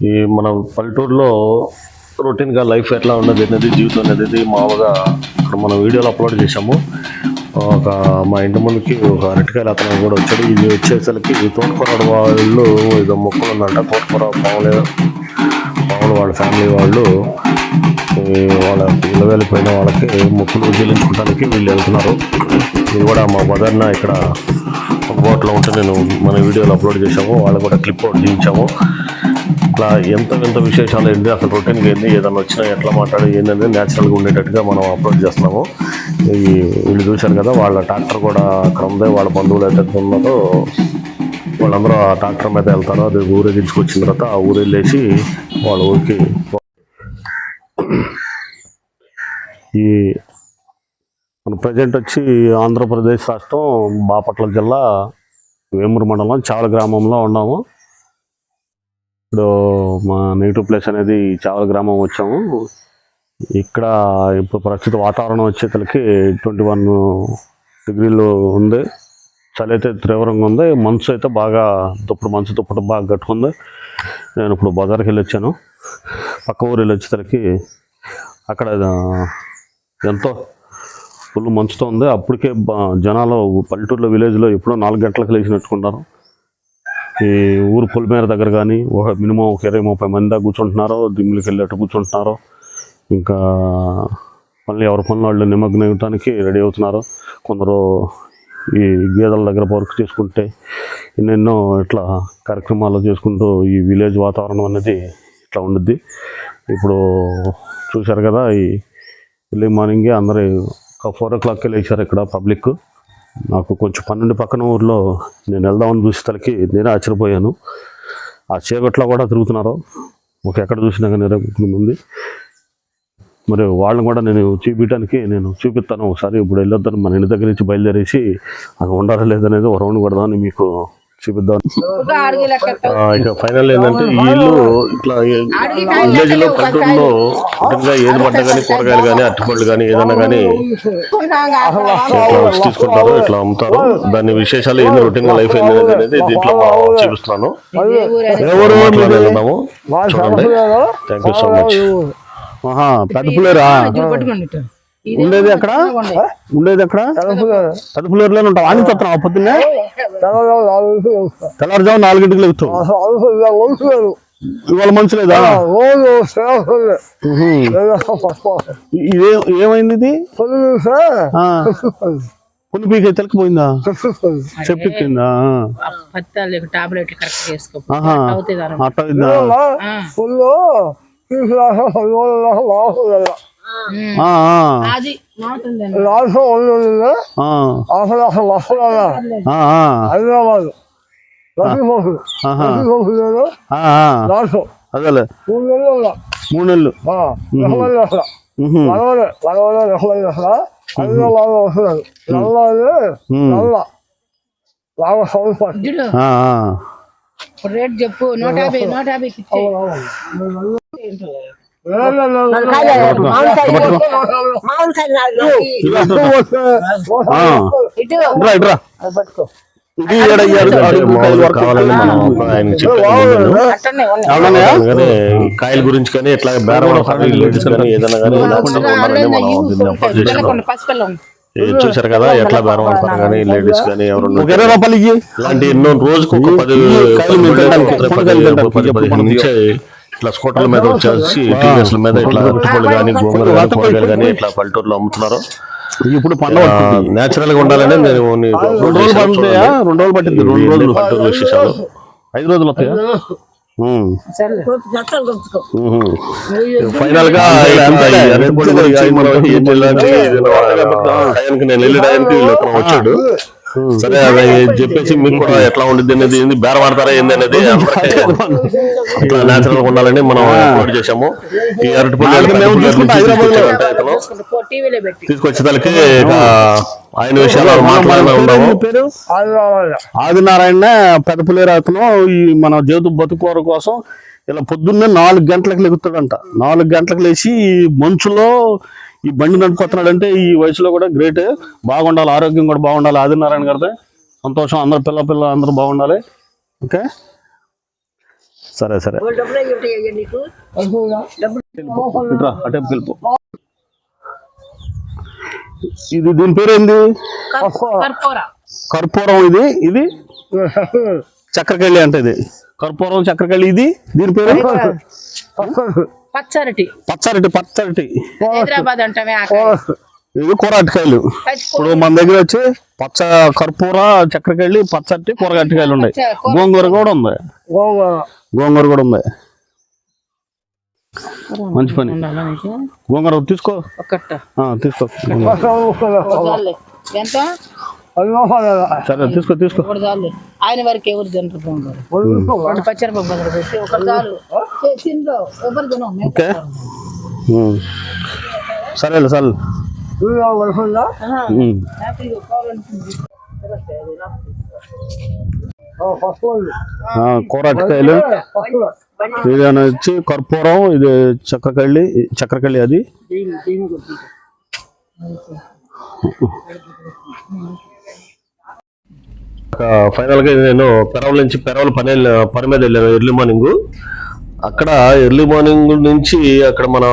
ఈ మన పల్లెటూరులో రొటీన్గా లైఫ్ ఎట్లా ఉన్నది అనేది, జీవితం అనేది మామూలుగా ఇక్కడ మనం వీడియోలో అప్లోడ్ చేసాము. మా ఇంటి ముందుకి ఒక అరటికాయలు అతను కూడా వచ్చాడు. ఇది వచ్చేసరికి తోటకూర వాళ్ళు ఏదో మొక్కలు ఉందంట. తోటకూర పాములు వాళ్ళ ఫ్యామిలీ వాళ్ళు వాళ్ళ ఇళ్ళ వెళ్ళిపోయిన వాళ్ళకి మొక్కలు చెల్లించుకోవడానికి వీళ్ళు వెళ్తున్నారు. ఇది కూడా మా మదర్న ఇక్కడ ఒక బోట్లో ఉంటే నేను మన వీడియోలో అప్లోడ్ చేసాము. వాళ్ళు కూడా క్లిప్ అవుట్ చేయించాము. ఇట్లా ఎంత విశేషాలు ఏంటి, అసలు రొటీన్గా ఏంది, ఏదైనా వచ్చినా ఎట్లా మాట్లాడి ఏంటంటే న్యాచురల్గా ఉండేటట్టుగా మనం అప్లోడ్ చేస్తున్నాము. వీళ్ళు చూశారు కదా, వాళ్ళ ట్రాక్టర్ కూడా అక్కడ ఉంది. వాళ్ళ బంధువులు అయితే ఉన్నారో వాళ్ళందరూ ఆ ట్రాక్టర్ మీద వెళ్తారో, అది ఊరేగించుకొచ్చిన తర్వాత ఆ ఊరు వెళ్ళేసి వాళ్ళ ఊరికి. ఈ మన ప్రజెంట్ వచ్చి ఆంధ్రప్రదేశ్ రాష్ట్రం బాపట్ల జిల్లా వేమూరు మండలం చావల గ్రామంలో ఉన్నాము. ఇప్పుడు మా నెగిటివ్ ప్లేస్ అనేది చావల గ్రామం వచ్చాము. ఇక్కడ ఇప్పుడు ప్రస్తుత వాతావరణం వచ్చేసరికి 21 డిగ్రీలు ఉంది. చలి అయితే తీవ్రంగా ఉంది. మంచు అయితే బాగా మంచు దుప్పటి బాగా కట్టుకుంది. నేను ఇప్పుడు బజార్కి వెళ్ళి వచ్చాను. పక్క ఊరు వెళ్ళి వచ్చేసరికి అక్కడ ఎంతో ఫుల్ మంచుతో ఉంది. అప్పటికే జనాలు పల్లెటూరులో విలేజ్లో ఎప్పుడో 4 గంటలకు లేచినట్టుకుంటారు. ఈ ఊరు పొలిమేర దగ్గర కానీ ఒక మినిమం ఒక 20-30 మంది దాకా కూర్చుంటున్నారు. దిమ్మికి వెళ్ళేట్టు కూర్చుంటున్నారు. ఇంకా మళ్ళీ ఎవరి పనులు వాళ్ళు నిమగ్నం అవ్వడానికి రెడీ అవుతున్నారు. కొందరు ఈ గేదెల దగ్గర వర్క్ చేసుకుంటే ఎన్నెన్నో ఇట్లా కార్యక్రమాలు చేసుకుంటూ ఈ విలేజ్ వాతావరణం అనేది ఇట్లా ఉండిద్ది. ఇప్పుడు చూశారు కదా, ఈ ఎర్లీ మార్నింగే అందరూ ఒక 4 o'clockకి లేచారు ఇక్కడ పబ్లిక్. నాకు కొంచెం 12 పక్కన ఊర్లో నేను వెళ్దామని చూసేసరికి నేనే ఆశ్చర్యపోయాను. ఆ చీకట్లో కూడా తిరుగుతున్నారు. ఎక్కడ చూసినా కానీ ఉంది. మరి వాళ్ళని కూడా నేను చూపించడానికి చూపిస్తాను ఒకసారి. ఇప్పుడు వెళ్ళొద్దాను, మన ఇంటి దగ్గర నుంచి బయలుదేరేసి అది ఉండాలా లేదనేది ఒక రౌండ్ కొడదామని మీకు చూపిద్దాం. ఇక ఫైనల్ ఏంటంటే ఈ ఇల్లు ఇట్లా విలేజ్లో పల్లెటూరులో ముఖ్యంగా ఏది పడ్డా కానీ కూరగాయలు కానీ అరటిపళ్ళు కానీ ఏదైనా కానీ ఇట్లా వచ్చి తీసుకుంటారు, ఇట్లా అమ్ముతారు. దాని విశేషాలు ఏంది, రొటీన్ లైఫ్ ఏంది అనేది దీంట్లో చూపిస్తున్నాను. వెళ్దాము, చూడండి. Thank you so much. పెద్ద పులేరా ఉండేది అక్కడ? పెద్ద పులేరులోనే ఉంటాం. అని చెప్తున్నావు పొద్దున్నే తెల్లారుజాము 4 గంటలకు ఎక్కుతావు. ఇవాళ మంచి లేదా? ఏమైంది ఇది? పులి పీక తెలకపోయిందా? చెప్పిపోయిందా? అదేలే 3 నెలలు. రేట్ చెప్పు. 150 కాయల గురించి కానీ ఇట్లా ఏదైనా కానీ చూసారు కదా, ఎట్లా బేరం ఆడతారు కానీ లేడీస్ కానీ ఎవరు ఇలాంటి ఎన్నో రోజుకు 10-15 నుంచి ఇట్లా స్కూటర్ల మీద వచ్చేసి టీవీఎస్ల మీద ఇట్లా అరటిపళ్ళు కానీ గోంగూర కానీ కూరగాయలు కానీ ఇట్లా పల్లెటూరులో అమ్ముతున్నారు. ఇప్పుడు పండుగ నేచురల్ గా ఉండాలని నేను 2 రోజులు పట్టింది. 2 రోజులు పల్లెటూరు విశేషాలు 5 రోజులు వస్తాయా? ఫైనల్ గా నేను వెళ్ళి టైంకి వచ్చాడు. సరే అది చెప్పేసి మీకు కూడా ఎట్లా ఉండిద్ది అనేది, బేరం ఆడతారా ఏంది అనేది ఇట్లా నేచురల్ గా ఉండాలని మనం అప్లోడ్ చేసాము. ఈ అరటిపళ్ళు తీసుకొచ్చేదానికి ఆయన విషయాలు మాట్లాడుతూ ఉన్నాము. ఆదినారాయణ పెద్ద పులేరు అతను ఈ మన జీవిత బతుకోర కోసం ఇలా పొద్దున్నే 4 గంటలకు లెగుతాడంట. 4 గంటలకు లేచి మంచులో ఈ బండి నడుపుతున్నాడు. అంటే ఈ వయసులో కూడా గ్రేట్. బాగుండాలి, ఆరోగ్యం కూడా బాగుండాలి. ఆదినారాయణ గారితో సంతోషం. అందరు పిల్ల అందరూ బాగుండాలి. ఓకే. సరే సరే ఇట్రా, అటెంపుకి వెళ్ళిపో. ఇది దీని పేరేంది? కర్పూరం. ఇది ఇది చక్రకెళ్ళి అంటే ఇది కర్పూరం చక్రకెళ్ళి. ఇది దీని పేరు పచ్చరటి. పచ్చరటి. పచ్చరటి హైదరాబాద్ అంటామే. ఇది కూరగట్టకాయలు. ఇప్పుడు మన దగ్గర వచ్చి పచ్చ కర్పూర చక్రకెళ్ళి పచ్చటి కూరగట్టకాయలు ఉన్నాయి. గోంగూర కూడా ఉంది. గోంగూర కూడా ఉంది. మంచి పని. గోంగూర తీసుకో. తీసుకో. ఎంత? సరే తీసుకో తీసుకో. ఆయన వరకు ఎవరు తింటారు? పచ్చరపప్పు పెట్టి ఒకటి చాలు. ఎవరు తినం. ఓకే సరే సరే. కూరగట్టకాయలు. ఇది వచ్చి కర్పూరం. ఇది చక్రకళ్ళి అది. ఫైనల్ గా నేను పెరవల పని మీద వెళ్ళాను ఎర్లీ మార్నింగ్. అక్కడ ఎర్లీ మార్నింగ్ నుంచి అక్కడ మన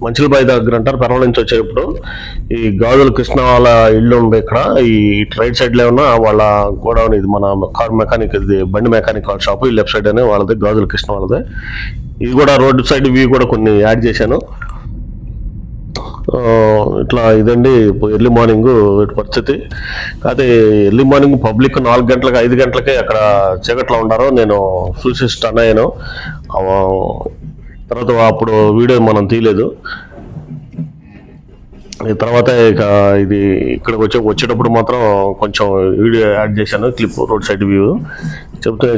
మంచిలబాయి దగ్గర అంటారు. పెరవల నుంచి వచ్చేటప్పుడు ఈ గాజుల కృష్ణ వాళ్ళ ఇల్లు ఉంది. ఇక్కడ ఈ రైట్ సైడ్ లో ఉన్న వాళ్ళ గోడౌన్. ఇది మన కార్ మెకానిక్, ఇది బండి మెకానిక్ షాప్. ఈ లెఫ్ట్ సైడ్ అనే వాళ్ళది, గాజుల కృష్ణ వాళ్ళది. ఇది కూడా రోడ్ సైడ్ వ్యూ కూడా కొన్ని యాడ్ చేశాను. ఇట్లా ఇదండి ఎర్లీ మార్నింగ్ పరిస్థితి. కాకపోతే ఎర్లీ మార్నింగ్ పబ్లిక్ 4 గంటలకు 5 గంటలకే అక్కడ చీకట్లో ఉండారో నేను చూసి స్టన్ అయ్యాను. తర్వాత అప్పుడు వీడియో మనం తీయలేదు. తర్వాత ఇక ఇది ఇక్కడికి వచ్చేటప్పుడు మాత్రం కొంచెం వీడియో యాడ్ చేశాను, క్లిప్, రోడ్ సైడ్ వ్యూ.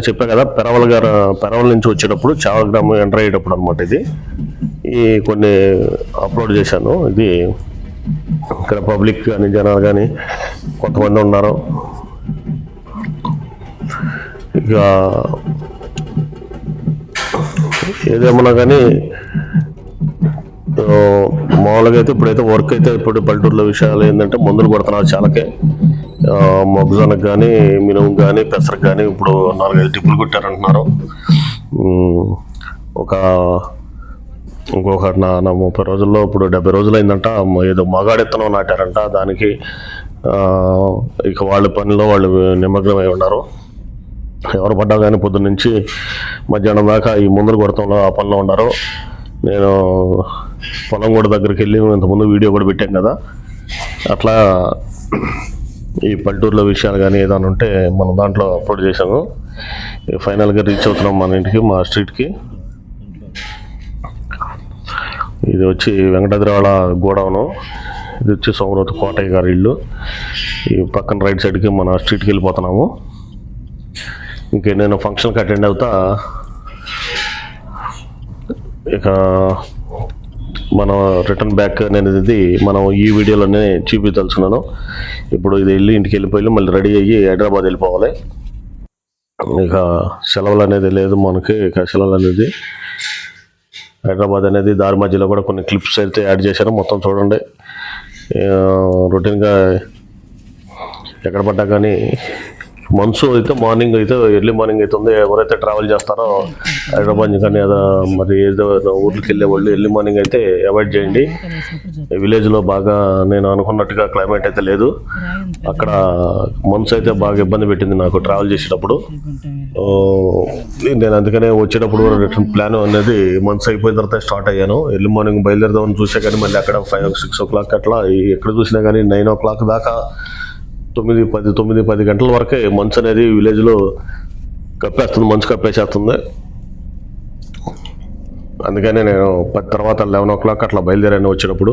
చెప్పా కదా, పెరవల నుంచి వచ్చేటప్పుడు చావగ్రామం ఎంటర్ అయ్యేటప్పుడు అనమాట. ఇది కొన్ని అప్లోడ్ చేశాను. ఇది ఇక్కడ పబ్లిక్ కానీ జనాలు కానీ కొంతమంది ఉన్నారు. ఇక ఏదేమన్నా కానీ మామూలుగా అయితే ఇప్పుడైతే వర్క్ అయితే ఇప్పుడు పల్లెటూరులో విషయాలు ఏంటంటే మందులు కొడుతున్నారు చాలాకే. మొగ్జానికి కానీ మినుముకు కానీ పెసరకు కానీ ఇప్పుడు 4-5 టిప్పులు కొట్టారంటున్నారు. ఇంకొక 30 రోజుల్లో ఇప్పుడు 70 రోజులు అయిందంట. ఏదో మగాడెత్తనం నాటారంట. దానికి ఇక వాళ్ళ పనిలో వాళ్ళు నిమగ్నమై ఉన్నారు. ఎవరు పడ్డా కానీ పొద్దున్న నుంచి మధ్యాహ్నం దాకా ఈ మందులు కొడతంలో ఆ పనిలో ఉన్నారు. నేను పొలం కూడా దగ్గరికి వెళ్ళి ఇంతకుముందు వీడియో కూడా పెట్టాను కదా. అట్లా ఈ పల్లెటూరులో విషయాలు కానీ ఏదైనా ఉంటే మనం దాంట్లో అప్లోడ్ చేశాను. ఫైనల్గా రీచ్ అవుతున్నాం మన ఇంటికి, మా స్ట్రీట్కి. ఇది వచ్చి వెంకటాద్రి వాళ్ళ గోడౌను. ఇది వచ్చి సోమరవతి కోటయ్య గారి ఇల్లు. ఈ పక్కన రైట్ సైడ్కి మన స్ట్రీట్కి వెళ్ళిపోతున్నాము. ఇంకే నేను ఫంక్షన్కి అటెండ్ అవుతా. ఇక మనం రిటర్న్ బ్యాక్ నేను ఇది మనం ఈ వీడియోలోనే చూపించాల్సినాను. ఇప్పుడు ఇది ఇంటికి వెళ్ళిపోయి మళ్ళీ రెడీ అయ్యి హైదరాబాద్ వెళ్ళిపోవాలి. ఇక సెలవులు అనేది లేదు మనకి. ఇక సెలవులు అనేది హైదరాబాద్ అనేది దారి మధ్యలో కూడా కొన్ని క్లిప్స్ అయితే యాడ్ చేశారు. మొత్తం చూడండి. రొటీన్గా ఎక్కడ పడ్డా కానీ మంచు అయితే మార్నింగ్ అయితే ఎర్లీ మార్నింగ్ అయితే ఉంది. ఎవరైతే ట్రావెల్ చేస్తారో హైదరాబాద్ కానీ మరి ఏదో ఊర్లకి వెళ్ళే వాళ్ళు ఎర్లీ మార్నింగ్ అయితే అవాయిడ్ చేయండి. విలేజ్లో బాగా నేను అనుకున్నట్టుగా క్లైమేట్ అయితే లేదు. అక్కడ మంచు అయితే బాగా ఇబ్బంది పెట్టింది నాకు ట్రావెల్ చేసేటప్పుడు. నేను అందుకనే వచ్చేటప్పుడు రిటర్న్ ప్లాన్ అనేది మంత్స్ అయిపోయిన తర్వాత స్టార్ట్ అయ్యాను. ఎర్లీ మార్నింగ్ బయలుదేరదామని చూసా కానీ మళ్ళీ అక్కడ 5-6 o'clock అట్లా ఎక్కడ చూసినా కానీ 9 o'clock దాకా 9-10 గంటల వరకే మంచు అనేది విలేజ్లో కప్పేస్తుంది, మంచు కప్పేసేస్తుంది. అందుకనే నేను 10 తర్వాత 11 o'clock అట్లా బయలుదేరాను వచ్చేటప్పుడు.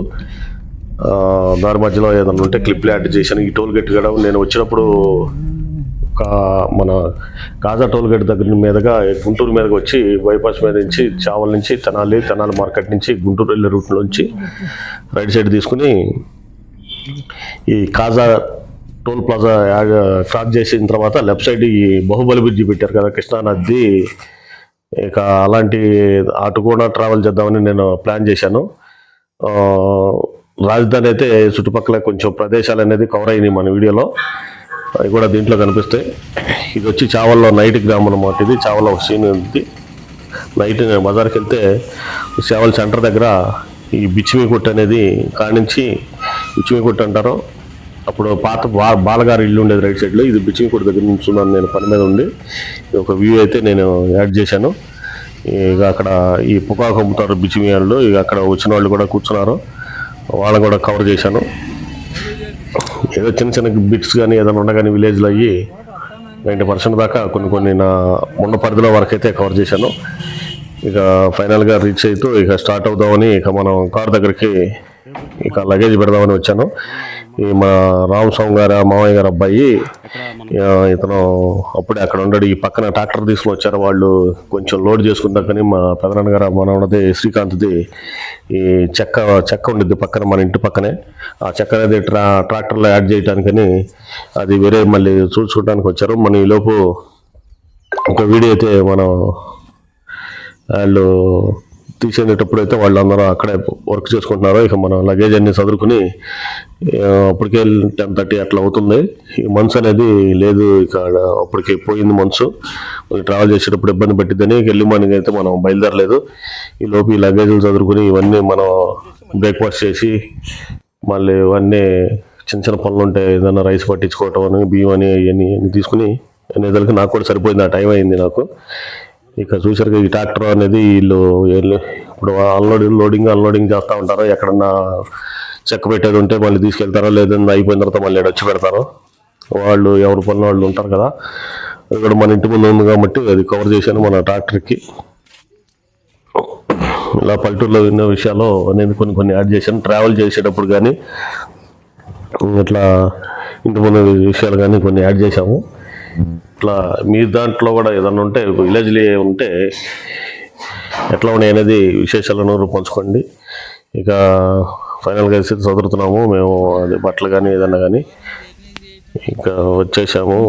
దారి మధ్యలో ఏదైనా ఉంటే క్లిప్లు యాడ్ చేశాను. ఈ టోల్ గేట్ కూడా నేను వచ్చినప్పుడు మన కాజా టోల్ గేట్ దగ్గర మీదుగా గుంటూరు మీదకి వచ్చి బైపాస్ మీద నుంచి చావల్ నుంచి తెనాలి మార్కెట్ నుంచి గుంటూరు వెళ్ళే రూట్లోంచి రైట్ సైడ్ తీసుకుని ఈ కాజా టోల్ ప్లాజా క్రాస్ చేసిన తర్వాత లెఫ్ట్ సైడ్ ఈ బాహుబలి బ్రిడ్జి పెట్టారు కదా, కృష్ణానది. ఇక అలాంటి అటు కూడా ట్రావెల్ చేద్దామని నేను ప్లాన్ చేశాను. రాజధాని అయితే చుట్టుపక్కల కొంచెం ప్రదేశాలు అనేది కవర్ అయినాయి మన వీడియోలో, అవి కూడా దీంట్లో కనిపిస్తాయి. ఇది వచ్చి చావల్లో నైట్ గ్రామం అన్నమాట. ఇది చావల్లో ఒక సీన్ ఉంది. నైట్ నేను బజార్కి వెళ్తే సేవల సెంటర్ దగ్గర ఈ బిచ్చిమి కొట్టు అనేది కానించి బిచ్చిమి కొట్టు అంటారు. అప్పుడు పాత బాలగారి ఇల్లు ఉండేది రైట్ సైడ్లో. ఇది బిచ్చిమి కొట్టు దగ్గర నుంచున్నాను నేను పని మీద ఉండి. ఒక వ్యూ అయితే నేను యాడ్ చేశాను. ఇక అక్కడ ఈ పొగాకు అమ్ముతారు బిచ్చిమి వాళ్ళు, ఇక అక్కడ వచ్చిన వాళ్ళు కూడా కూర్చున్నారు, వాళ్ళని కూడా కవర్ చేశాను. ఏదో చిన్న చిన్న బిట్స్ కానీ ఏదైనా ఉండగానే విలేజ్లో అయ్యి 90% దాకా కొన్ని నా ఉన్న పరిధిలో వరకు అయితే కవర్ చేశాను. ఇక ఫైనల్గా రీచ్ అవుతూ ఇక స్టార్ట్ అవుదామని ఇక మనం కార్ దగ్గరికి ఇక లగేజ్ పెడదామని వచ్చాను. ఈ మా రామస్వామి గారు మామయ్య గారు అబ్బాయి ఇతను అప్పుడే అక్కడ ఉండడు. ఈ పక్కన ట్రాక్టర్ తీసుకుని వచ్చారు వాళ్ళు కొంచెం లోడ్ చేసుకుందాకని. మా పెదనాన్న గారు మనది శ్రీకాంత్ది ఈ చెక్క ఉండిద్ది పక్కన, మన ఇంటి పక్కనే. ఆ చెక్క అనేది ట్రాక్టర్లో యాడ్ చేయడానికని అది వేరే మళ్ళీ చూసుకోవడానికి వచ్చారు. మన ఈలోపు ఒక వీడియో అయితే మనం వాళ్ళు తీసేటప్పుడు అయితే వాళ్ళందరూ అక్కడే వర్క్ చేసుకుంటున్నారు. ఇక మనం లగేజ్ అన్ని చదువుకుని అప్పటికే 10:30 అట్లా అవుతుంది. ఈ మనసు అనేది లేదు, ఇక అప్పటికి పోయింది మనసు. ట్రావెల్ చేసేటప్పుడు ఇబ్బంది పట్టిద్దని ఎర్లీ మార్నింగ్ అయితే మనం బయలుదేరలేదు. ఈ లోపు ఈ లగేజ్లు చదువుకుని ఇవన్నీ మనం బ్రేక్ఫాస్ట్ చేసి మళ్ళీ ఇవన్నీ చిన్న చిన్న పనులు ఉంటాయి, ఏదైనా రైస్ పట్టించుకోవటం అని, బియ్యం అని ఇవన్నీ తీసుకుని అనేదానికి నాకు కూడా సరిపోయింది. ఆ టైం అయింది నాకు. ఇక చూసారుగా ఈ ట్రాక్టర్ అనేది వీళ్ళు ఇప్పుడు అన్లోడింగ్ చేస్తూ ఉంటారు. ఎక్కడన్నా చెక్క పెట్టేది ఉంటే మళ్ళీ తీసుకెళ్తారో, లేదంటే అయిపోయిన తర్వాత మళ్ళీ వచ్చి పెడతారు. వాళ్ళు ఎవరు పనులు వాళ్ళు ఉంటారు కదా. ఇక్కడ మన ఇంటి ముందు ఉంది కాబట్టి అది కవర్ చేశాను మన ట్రాక్టర్కి. ఇలా పల్లెటూరులో విన్న విషయాలు అనేది కొన్ని యాడ్ చేశాను. ట్రావెల్ చేసేటప్పుడు కానీ ఇట్లా ఇంటి ముందు విషయాలు కానీ కొన్ని యాడ్ చేశాము. ఇట్లా మీ దాంట్లో కూడా ఏదన్నా ఉంటే విలేజ్లో ఉంటే ఎట్లా ఉన్నాయి అనేది విశేషాలను పంచుకోండి. ఇక ఫైనల్గా అయితే చదువుతున్నాము మేము, అది బట్టలు కానీ ఏదన్నా కానీ. ఇంకా వచ్చేసాము.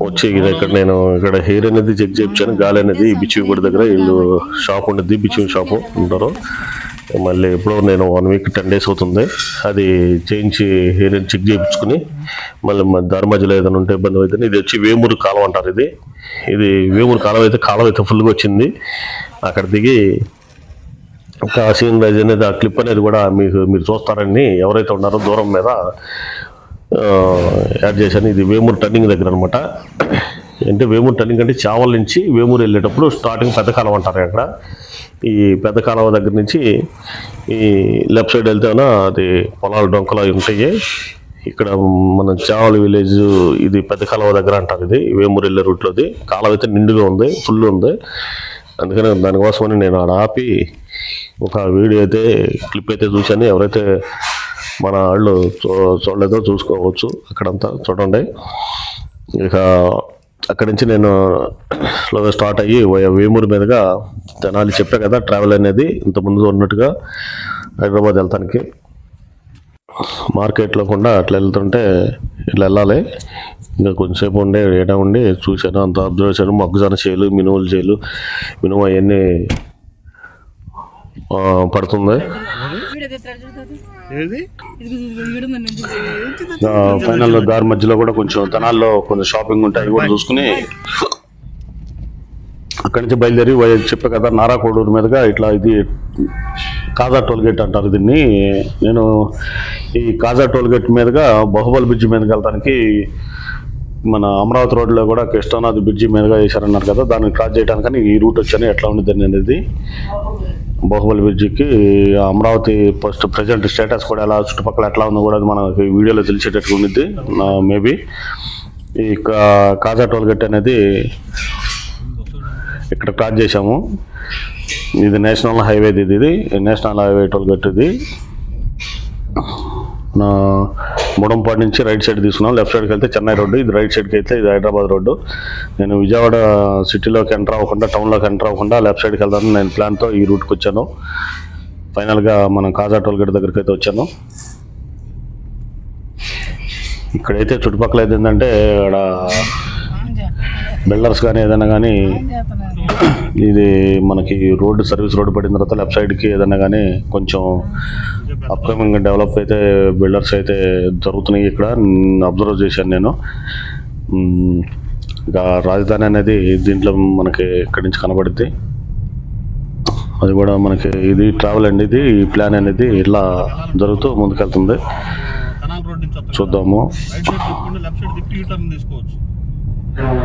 వచ్చి ఇక్కడ నేను ఇక్కడ హెయిర్ అనేది చెక్ చేయించాను. గాలి అనేది బిచ్చివి గుడి దగ్గర వీళ్ళు షాప్ ఉండేది, బిచ్చివి షాపు ఉంటారు. మళ్ళీ ఎప్పుడో నేను 1 వీక్ 10 days అవుతుంది అది చేయించి హెయిర్ చెక్ చేయించుకుని మళ్ళీ దారి మధ్యలో ఏదైనా ఉంటే ఇబ్బంది అవుతుంది. ఇది వచ్చి వేమూరు కాలం అంటారు. ఇది వేమూరు కాలం అయితే ఫుల్గా వచ్చింది. అక్కడ దిగి ఒక సీన్ రైజ్ అనేది, ఆ క్లిప్ అనేది కూడా మీరు చూస్తారని ఎవరైతే ఉన్నారో దూరం మీద యాడ్ చేశాను. ఇది వేమూరు టర్నింగ్ దగ్గర అనమాట. అంటే వేమూరు టర్నింగ్ అంటే చావల్ నుంచి వేమూరు వెళ్ళేటప్పుడు స్టార్టింగ్ పెద్ద కాలం అంటారు. అక్కడ ఈ పెద్ద కాలువ దగ్గర నుంచి ఈ లెఫ్ట్ సైడ్ వెళ్తేనా అది పొలాలు డొంకలు అవి ఉంటాయి. ఇక్కడ మన చావల్ విలేజ్ ఇది పెద్ద కాలువ దగ్గర అంటారు. ఇది వేమూరు వెళ్ళే రూట్లోది. కాలువ అయితే నిండుగా ఉంది, ఫుల్ ఉంది. అందుకని దానికోసమని నేను ఆడ ఆపి ఒక వీడియో అయితే క్లిప్ అయితే చూశాను. ఎవరైతే మన వాళ్ళు చూడలేదో చూసుకోవచ్చు. అక్కడంతా చూడండి. ఇక అక్కడి నుంచి నేను స్లోగా స్టార్ట్ అయ్యి వేమూరు మీదుగా తెనాలి చెప్పా కదా ట్రావెల్ అనేది ఇంతకుముందు ఉన్నట్టుగా హైదరాబాద్ వెళ్తానికి. మార్కెట్లో కూడా అట్లా వెళ్తుంటే ఇట్లా వెళ్ళాలి. ఇంకా కొంచెంసేపు ఉండి చూశాను, అంత అబ్జర్వ్ చేశాను. మొక్కజొన్న చేలు, మినుములు చేలు, మినుము అవన్నీ పడుతుంది. ఫైనల్ దారి మధ్యలో కూడా కొంచెం తెనాల్లో కొంచెం షాపింగ్ ఉంటాయి, కూడా చూసుకుని అక్కడి నుంచి బయలుదేరి చెప్పే కదా నారాకోడూరు మీదుగా ఇట్లా ఇది కాజా టోల్గేట్ అంటారు దీన్ని. నేను ఈ కాజా టోల్గేట్ మీదుగా బాహుబలి బ్రిడ్జి మీదకి వెళ్తానికి మన అమరావతి రోడ్లో కూడా కృష్ణానది బ్రిడ్జి మీదుగా వేశారన్నారు కదా, దాన్ని క్రాస్ చేయడానికని ఈ రూట్ వచ్చాను. ఎట్లా ఉండిద్దని అనేది బాహుబలి బ్రిడ్జికి అమరావతి ఫస్ట్ ప్రజెంట్ స్టేటస్ కూడా ఎలా చుట్టుపక్కల ఎట్లా ఉందో కూడా మనకి వీడియోలో తెలిసేటట్టుగా ఉండిద్ది మేబీ. ఈ కాజా టోల్గేట్ అనేది ఇక్కడ క్రాస్ చేసాము. ఇది నేషనల్ హైవేది, ఇది నేషనల్ హైవే టోల్గేట్. ఇది ముడంపాడు నుంచి రైట్ సైడ్ తీసుకున్నాం. లెఫ్ట్ సైడ్కి వెళ్తే చెన్నై రోడ్డు, ఇది రైట్ సైడ్కి అయితే ఇది హైదరాబాద్ రోడ్డు. నేను విజయవాడ సిటీలోకి ఎంటర్ అవ్వకుండా, టౌన్లోకి ఎంటర్ అవ్వకుండా లెఫ్ట్ సైడ్కి వెళ్తాను నేను ప్లాన్తో ఈ రూట్కి వచ్చాను. ఫైనల్గా మనం కాజా టోల్గేట్ దగ్గరికి అయితే వచ్చాను. ఇక్కడైతే చుట్టుపక్కల అయితే ఏంటంటే ఇక్కడ బిల్డర్స్ కానీ ఏదైనా కానీ ఇది మనకి రోడ్డు సర్వీస్ రోడ్డు పడిన తర్వాత లెఫ్ట్ సైడ్కి ఏదైనా కానీ కొంచెం అప్కమింగ్ డెవలప్ అయితే బిల్డర్స్ అయితే జరుగుతున్నాయి. ఇక్కడ అబ్జర్వ్ చేశాను నేను. ఇంకా రాజధాని అనేది దీంట్లో మనకి ఇక్కడి నుంచి కనబడుద్ది. అది కూడా మనకి ఇది ట్రావెల్ అండి, ఇది ఈ ప్లాన్ అనేది ఇలా జరుగుతూ ముందుకెళ్తుంది. చూద్దాము.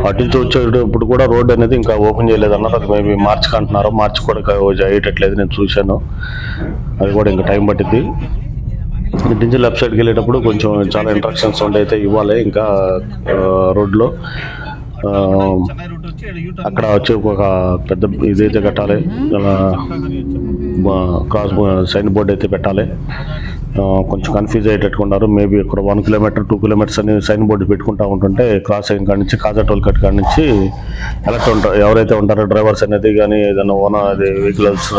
అటు నుంచి వచ్చేటప్పుడు కూడా రోడ్ అనేది ఇంకా ఓపెన్ చేయలేదు అన్నారు. అది మేబీ మార్చికి అంటున్నారు. మార్చి కూడా అయ్యేటట్లేదు, నేను చూశాను. అది కూడా ఇంకా టైం పట్టింది. ఇటు నుంచి లెఫ్ట్ సైడ్కి వెళ్ళేటప్పుడు కొంచెం చాలా ఇంట్రక్షన్స్ అయితే ఇవ్వాలి ఇంకా రోడ్లో. అక్కడ వచ్చి ఒక పెద్ద ఇదైతే కట్టాలి, క్రాస్ సైన్ బోర్డ్ అయితే పెట్టాలి. కొంచెం కన్ఫ్యూజ్ అయ్యేటట్టుగా ఉన్నారు. మేబీ ఇక్కడ 1 కిలోమీటర్ 2 కిలోమీటర్స్ అని సైన్ బోర్డు పెట్టుకుంటూ ఉంటుంటే క్రాస్ అయిన కాడి నుంచి కాజా టోల్ కట్ కాడి నుంచి ఎవరైతే ఉంటారో డ్రైవర్స్ అనేది కానీ ఏదైనా అది వెహికల్స్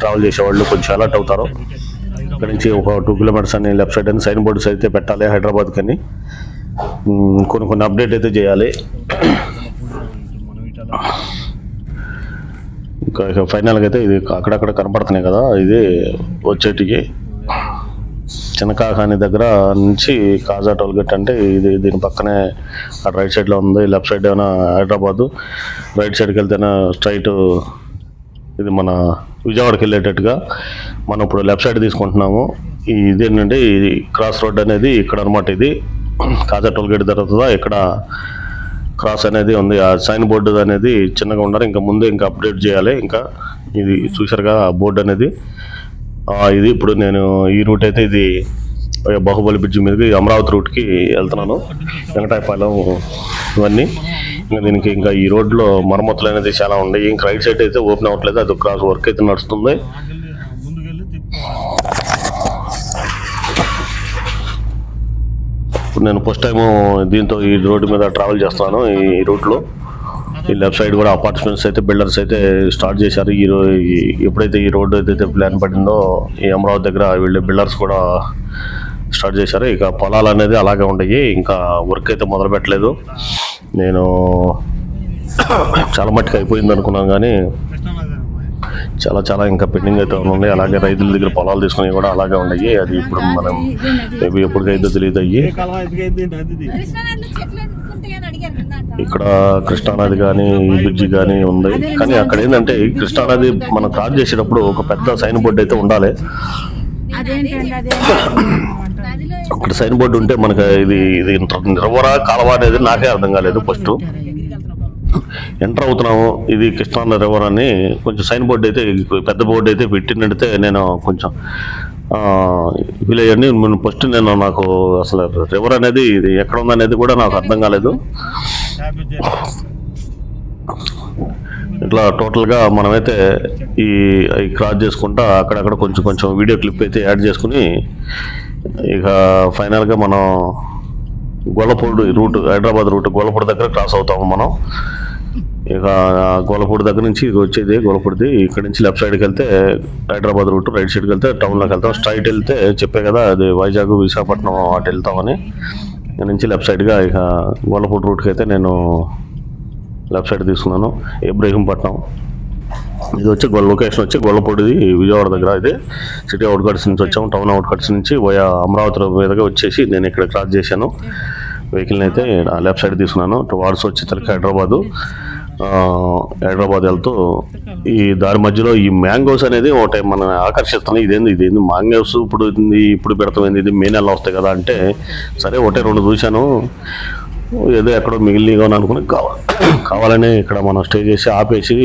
ట్రావెల్ చేసేవాళ్ళు కొంచెం అలర్ట్ అవుతారు. ఇక్కడ నుంచి ఒక 2 కిలోమీటర్స్ అని లెఫ్ట్ సైడ్ అని సైన్ బోర్డ్స్ అయితే పెట్టాలి హైదరాబాద్కి అని. కొన్ని అప్డేట్ అయితే చేయాలి. ఇంకా ఫైనల్గా అయితే ఇది అక్కడక్కడ కనపడుతున్నాయి కదా, ఇది వచ్చేటికి చిన్నకాకాని దగ్గర నుంచి కాజా టోల్ గేట్ అంటే ఇది దీని పక్కనే రైట్ సైడ్లో ఉంది. లెఫ్ట్ సైడ్ ఏమైనా హైదరాబాదు, రైట్ సైడ్కి వెళ్తేనే స్ట్రైట్ ఇది మన విజయవాడకి వెళ్ళేటట్టుగా మనం ఇప్పుడు లెఫ్ట్ సైడ్ తీసుకుంటున్నాము. ఇదేంటంటే ఈ క్రాస్ రోడ్ అనేది ఇక్కడ అనమాట. ఇది కాజా టోల్ గేట్ జరుగుతుందా ఇక్కడ క్రాస్ అనేది ఉంది. ఆ సైన్ బోర్డు అనేది చిన్నగా ఉన్నారు. ఇంకా ముందే ఇంకా అప్డేట్ చేయాలి. ఇంకా ఇది చూసారుగా బోర్డు అనేది ఇది. ఇప్పుడు నేను ఈ రూట్ అయితే ఇది బాహుబలి బ్రిడ్జ్ మీదకి అమరావతి రూట్కి వెళ్తున్నాను, వెంకటాయపాలెం ఇవన్నీ. ఇంకా దీనికి ఇంకా ఈ రోడ్లో మరమ్మతులు అనేది చాలా ఉన్నాయి. ఇంకా రైట్ సైడ్ అయితే ఓపెన్ అవ్వట్లేదు, అది క్రాస్ వర్క్ అయితే నడుస్తుంది. ఇప్పుడు నేను ఫస్ట్ టైం దీంతో ఈ రోడ్డు మీద ట్రావెల్ చేస్తున్నాను. ఈ రూట్లో ఈ లెఫ్ట్ సైడ్ కూడా అపార్ట్మెంట్స్ అయితే బిల్డర్స్ అయితే స్టార్ట్ చేశారు. ఎప్పుడైతే ఈ రోడ్డు ఏదైతే ప్లాన్ పడిందో ఈ అమరావతి దగ్గర వీళ్ళు బిల్డర్స్ కూడా స్టార్ట్ చేశారు. ఇక పొలాలు అనేది అలాగే ఉన్నాయి, ఇంకా వర్క్ అయితే మొదలు పెట్టలేదు. నేను చాలా మట్టుకు అయిపోయింది అనుకున్నాను, కానీ చాలా ఇంకా పెండింగ్ అయితే ఉన్నాయి. అలాగే రైతుల దగ్గర పొలాలు తీసుకుని కూడా అలాగే ఉన్నాయి. అది ఇప్పుడు మనం మేబీ ఎప్పటికైతే తెలియదు. అయ్యి ఇక్కడ కృష్ణానది కానీ ఈ బ్రిడ్జి కానీ ఉంది, కానీ అక్కడ ఏంటంటే కృష్ణానది మనం క్రాస్ చేసేటప్పుడు ఒక పెద్ద సైన్ బోర్డు అయితే ఉండాలి. అక్కడ సైన్ బోర్డు ఉంటే మనకు ఇది నిర్వరా కాలువ అనేది నాకే అర్థం కాలేదు. ఫస్ట్ ఎంటర్ అవుతున్నాము, ఇది కృష్ణా రివర్ అని కొంచెం సైన్ బోర్డు అయితే పెద్ద బోర్డు అయితే పెట్టినట్టే నేను కొంచెం విలేజ్ అని ఫస్ట్ నాకు అసలు రివర్ అనేది ఇది ఎక్కడ ఉందనేది కూడా నాకు అర్థం కాలేదు. ఇట్లా టోటల్గా మనమైతే ఈ క్రాస్ చేసుకుంటా అక్కడక్కడ కొంచెం వీడియో క్లిప్ అయితే యాడ్ చేసుకుని ఇక ఫైనల్గా మనం గొల్లపూడి రూట్, హైదరాబాద్ రూట్ గొల్లపూడి దగ్గర క్రాస్ అవుతాము మనం. ఇక గొల్లపూడి దగ్గర నుంచి వచ్చేది గొల్లపూడిది. ఇక్కడ నుంచి లెఫ్ట్ సైడ్కి వెళ్తే హైదరాబాద్ రూట్, రైట్ సైడ్కి వెళ్తే టౌన్లోకి వెళ్తాం. స్ట్రైట్ వెళ్తే చెప్పే కదా అది వైజాగ్ విశాఖపట్నం అటు వెళ్తామని. ఇక్కడ నుంచి లెఫ్ట్ సైడ్గా ఇక గొల్లపూడి రూట్కి అయితే నేను లెఫ్ట్ సైడ్ తీసుకున్నాను. ఇబ్రహీంపట్నం ఇది వచ్చి లొకేషన్ వచ్చి గొల్లపూడిది విజయవాడ దగ్గర. ఇది సిటీ అవుట్కట్స్ నుంచి వచ్చాము, టౌన్ అవుట్కట్స్ నుంచి అమరావతి మీదగా వచ్చేసి నేను ఇక్కడ క్రాస్ చేశాను. వెహికల్ని అయితే లెఫ్ట్ సైడ్ తీసుకున్నాను. టువార్డ్స్ వచ్చేసరికి హైదరాబాద్ వెళ్తూ ఈ దారి మధ్యలో ఈ మ్యాంగోస్ అనేది ఒకటి మన ఆకర్షిస్తున్నాయి. ఇదేంది మ్యాంగోస్ ఇప్పుడు పెడతాం, ఇది మే నెలలో వస్తాయి కదా అంటే సరే ఒకటే 2 చూశాను. ఏదో ఎక్కడో మిగిలిగా అనుకుని కావాలని ఇక్కడ మనం స్టే చేసి ఆపేసి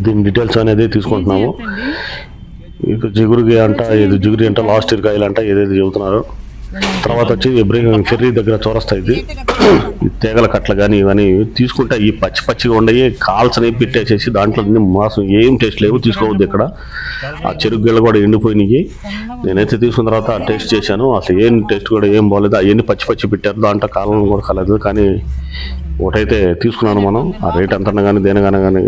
దీని డీటెయిల్స్ అనేది తీసుకుంటున్నాము. ఇక జిగురి అంట లాస్ట్ ఇయర్ కాయలు అంట ఏదైతే చెబుతున్నారు. తర్వాత వచ్చి ఇబ్రహీం ఫెర్రీ దగ్గర చౌరస్తా ఇది తీగల కట్టలు కానీ ఇవన్నీ తీసుకుంటే ఈ పచ్చిగా ఉండయి కాల్చని పెట్టేసేసి దాంట్లో మాసం ఏం టేస్ట్ లేవు, తీసుకోవద్దు. ఇక్కడ ఆ చెరుకు గిళ్ళ కూడా ఎండిపోయినాయి. నేనైతే తీసుకున్న తర్వాత టేస్ట్ చేశాను, అసలు ఏం టేస్ట్ కూడా ఏం బాగలేదు. అవన్నీ పచ్చి పెట్టారు, దాంట్లో కాలం కూడా కలదు. కానీ ఒకటైతే తీసుకున్నాను మనం. ఆ రేట్ ఎంత కానీ దేనికైనా కానీ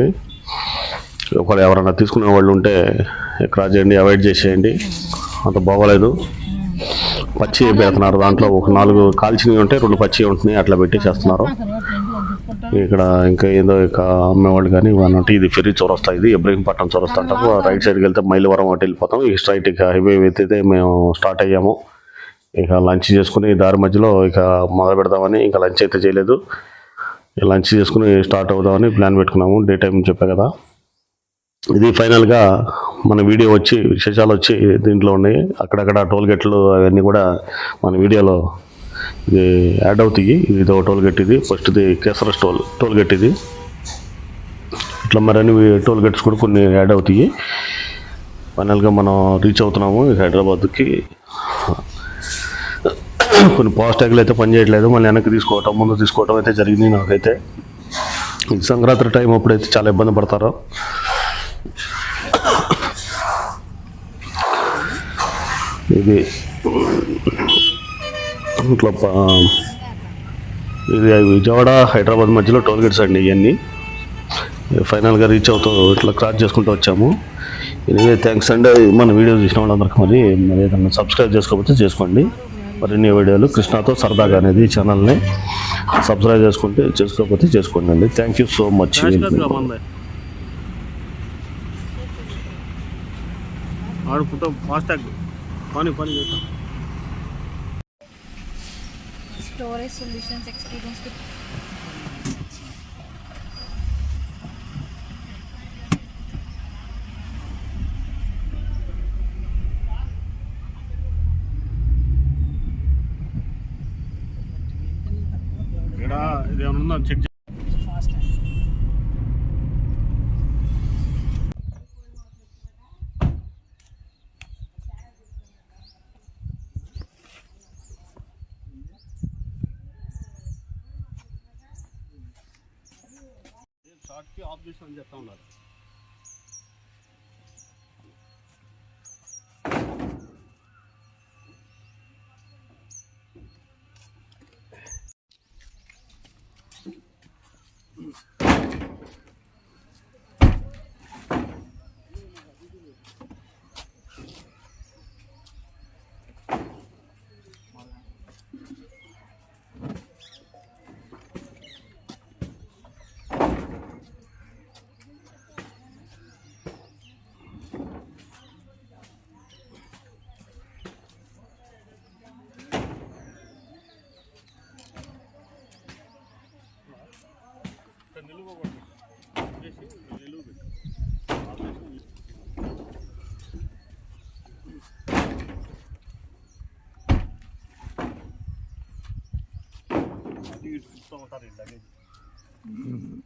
ఒకవేళ ఎవరైనా తీసుకునే వాళ్ళు ఉంటే క్రాస్ చేయండి, అవాయిడ్ చేసేయండి. అంత బాగోలేదు. పచ్చి పెడుతున్నారు, దాంట్లో ఒక 4 కాల్చినవి ఉంటే 2 పచ్చి ఉంటున్నాయి, అట్లా పెట్టి చేస్తున్నారు. ఇక్కడ ఇంకా ఏదో ఇక అమ్మేవాళ్ళు కానీ అంటే ఇది ఫెర్రీ చౌరస్తా, ఇది ఇబ్రహీంపట్నం చౌరస్తా అంటారు. రైట్ సైడ్కి వెళ్తే మైలవరం అటు వెళ్ళిపోతాం. ఇక స్ట్రైట్ ఇక హైవే అయితే మేము స్టార్ట్ అయ్యాము. ఇక లంచ్ చేసుకుని దారి మధ్యలో ఇక మొదలు పెడదామని, ఇంకా లంచ్ అయితే చేయలేదు. లంచ్ చేసుకుని స్టార్ట్ అవుదామని ప్లాన్ పెట్టుకున్నాము. డే టైం చెప్పా కదా. ఇది ఫైనల్గా మన వీడియో వచ్చి విశేషాలు వచ్చి దీంట్లో ఉన్నాయి. అక్కడక్కడ టోల్ గేట్లు అవన్నీ కూడా మన వీడియోలో ఇది యాడ్ అవుతాయి. ఇది ఒక టోల్ గేట్, ఇది ఫస్ట్ది కేసరస్ టోల్ గేట్ ఇది. ఇట్లా మరిన్ని టోల్ గేట్స్ కూడా కొన్ని యాడ్ అవుతాయి. ఫైనల్గా మనం రీచ్ అవుతున్నాము హైదరాబాద్కి. కొన్ని ఫాస్టాగ్లు అయితే పనిచేయట్లేదు, మళ్ళీ వెనక్కి తీసుకోవటం ముందు తీసుకోవటం అయితే జరిగింది నాకైతే. ఈ సంక్రాంతి టైం అప్పుడైతే చాలా ఇబ్బంది పడతారు. ఇది ఇట్లా ఇది విజయవాడ హైదరాబాద్ మధ్యలో టోల్ గేట్స్ అండి ఇవన్నీ. ఫైనల్గా రీచ్ అవుతూ ఇట్లా క్రాస్ చేసుకుంటూ వచ్చాము. ఎనివే థ్యాంక్స్ అండి. మన వీడియో చూసిన వాళ్ళందరికీ మరి ఏదన్నా సబ్స్క్రైబ్ చేసుకోకపోతే చేసుకోండి. మరిన్ని వీడియోలు కృష్ణతో సరదాగా అనేది ఛానల్ని సబ్స్క్రైబ్ చేసుకోకపోతే చేసుకోండి అండి. Thank you so much. Storage solutions experience with ఇదేమన్నా చెక్ షార్ట్కి ఆఫ్ చేసి అని చెప్తా ఉన్నారు. ఉంటారు ఇలాగే.